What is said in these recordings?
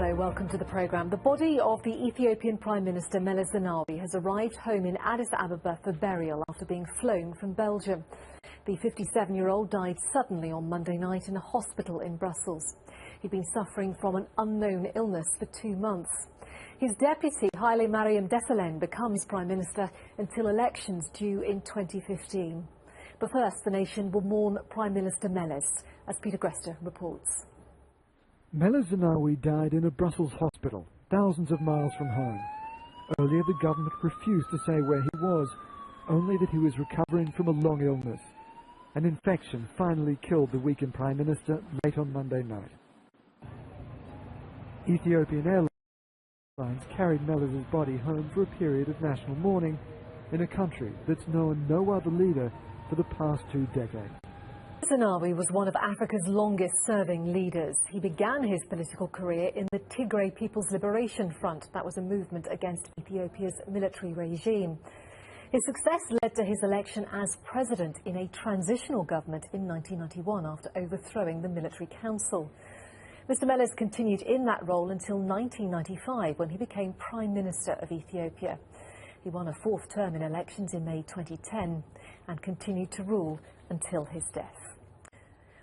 Hello, welcome to the programme. The body of the Ethiopian Prime Minister Meles Zenawi has arrived home in Addis Ababa for burial after being flown from Belgium. The 57-year-old died suddenly on Monday night in a hospital in Brussels. He'd been suffering from an unknown illness for 2 months. His deputy, Haile Mariam Desalegn, becomes Prime Minister until elections due in 2015. But first, the nation will mourn Prime Minister Meles, as Peter Grester reports. Meles Zenawi died in a Brussels hospital, thousands of miles from home. Earlier, the government refused to say where he was, only that he was recovering from a long illness. An infection finally killed the weakened Prime Minister late on Monday night. Ethiopian Airlines carried Meles' body home for a period of national mourning in a country that's known no other leader for the past 2 decades. Zenawi was one of Africa's longest-serving leaders. He began his political career in the Tigray People's Liberation Front. That was a movement against Ethiopia's military regime. His success led to his election as president in a transitional government in 1991 after overthrowing the military council. Mr. Meles continued in that role until 1995 when he became Prime Minister of Ethiopia. He won a 4th term in elections in May 2010 and continued to rule until his death.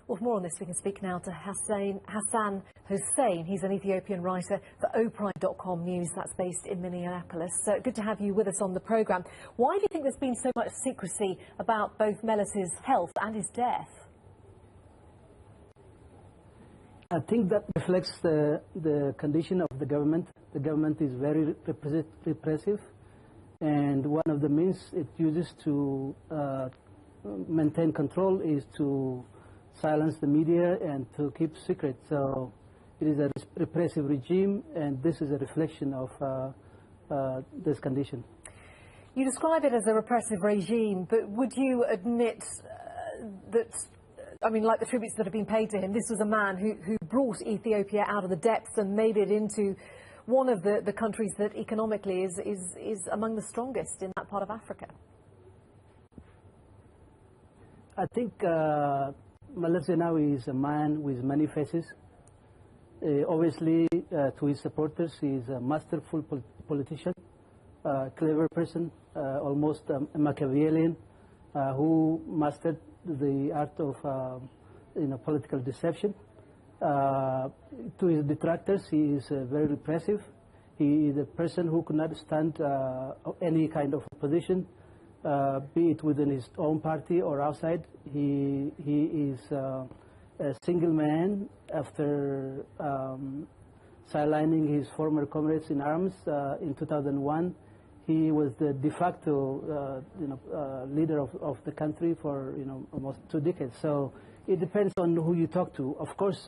Well, for more on this, we can speak now to Hassan Hussein. He's an Ethiopian writer for oprime.com News, that's based in Minneapolis. So good to have you with us on the programme. Why do you think there's been so much secrecy about both Meles' health and his death? I think that reflects the condition of the government. The government is very repressive, and one of the means it uses to maintain control is to silence the media and to keep secret. So it is a repressive regime, and this is a reflection of this condition. You describe it as a repressive regime, but would you admit that, I mean, like the tributes that have been paid to him, this was a man who brought Ethiopia out of the depths and made it into one of the countries that economically is among the strongest in that part of Africa? I think Meles Zenawi is a man with many faces. Obviously, to his supporters, he is a masterful politician, clever person, almost a Machiavellian, who mastered the art of political deception. To his detractors, he is very repressive. He is a person who could not stand any kind of opposition, be it within his own party or outside. He is a single man after sidelining his former comrades in arms in 2001. He was the de facto leader of the country for almost 2 decades. So it depends on who you talk to. Of course,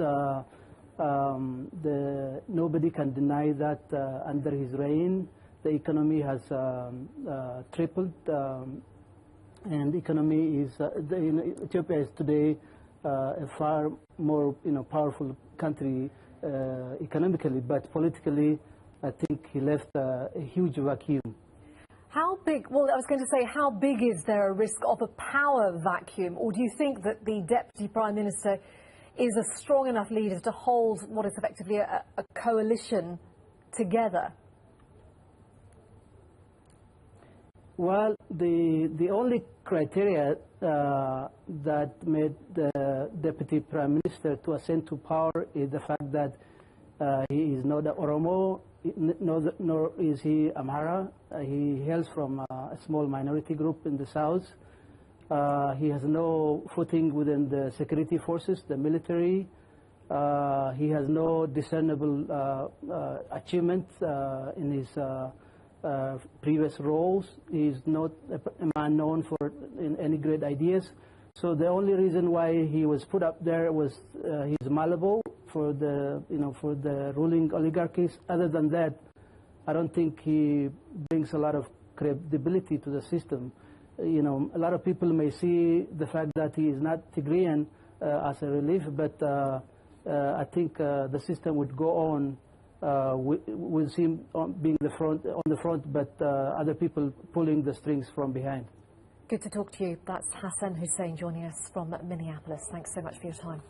nobody can deny that under his reign, the economy has tripled, and economy is Ethiopia is today a far more powerful country economically, but politically, I think he left a huge vacuum. How big, well, I was going to say, how big is there a risk of a power vacuum? Or do you think that the Deputy Prime Minister is a strong enough leader to hold what is effectively a coalition together? Well, the only criteria that made the Deputy Prime Minister to ascend to power is the fact that he is not Oromo, nor is he Amhara. He hails from a small minority group in the south. He has no footing within the security forces, the military. He has no discernible achievement in his previous roles. He is not a man known for any great ideas. So the only reason why he was put up there was he's malleable for the for the ruling oligarchies. Other than that, I don't think he brings a lot of credibility to the system. A lot of people may see the fact that he is not Tigrayan as a relief, but I think the system would go on with him being on the front, but other people pulling the strings from behind. Good to talk to you. That's Hassan Hussein joining us from Minneapolis. Thanks so much for your time.